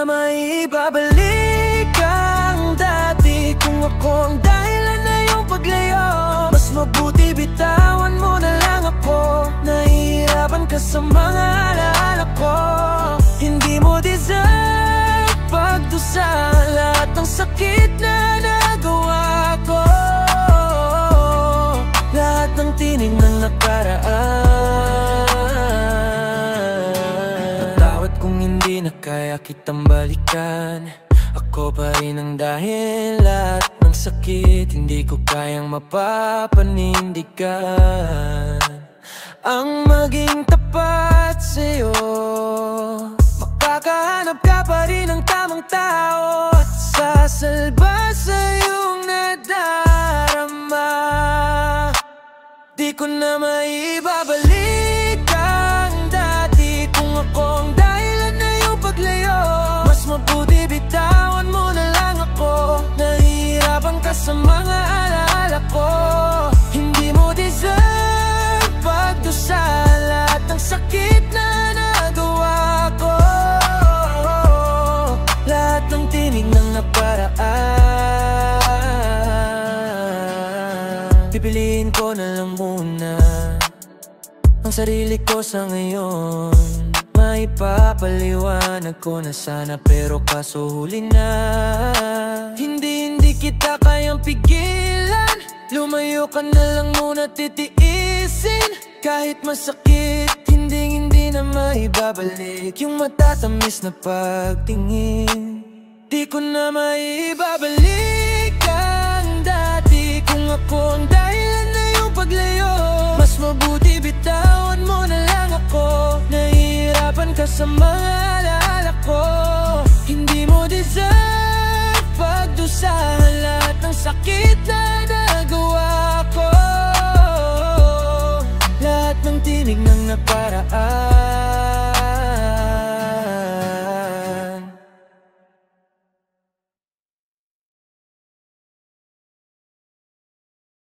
na maibabalik ang dati. Kung ako ang dahilan na iyong paglayo, mas mabuti bitawan mo na lang ako. Nahihirapan ka sa mga alaala ko. Hindi mo deserve pagdusa lahat ng sakit na nagawa ko. Lahat ng tinig ng nakaraan. Patawad kung hindi na kaya kitang balikan. Ako pa rin ang dahil lahat ng sakit hindi ko kayang mapapanindigan. Ang maging tapat sa'yo, makakahanap ka pa rin ng tamang tao at sasalba sa iyong nadarama. Di ko na maibabalik ang dati. Kung ako ang dahilan na iyong paglayo, mas mabuti bitawan mo na lang ako. Nahihirapan ka sa mga alaala ko. Hindi mo deserve pagdusa lahat ng sakit na nagawa ko. Lahat ng tinig ng nakaraan. Pipiliin ko na lang muna ang sarili ko sa ngayon. Maipapaliwanag ko na sana pero kaso huli na. Hindi kita kayang pigilan. Lumayo ka na lang muna, titiisin. Kahit masakit, hindi na maibabalik yung matatamis na pagtingin. Di ko na maibabalik ang dati. Kung ako ang dahilan na yung paglayo, mas mabuti bitawan mo na lang ako. Nahihirapan ka sa mga alaala ko. Hindi mo deserve pagdusahan lahat ng sakit na nagawa ko. Lahat ng tinig ng nakaraan.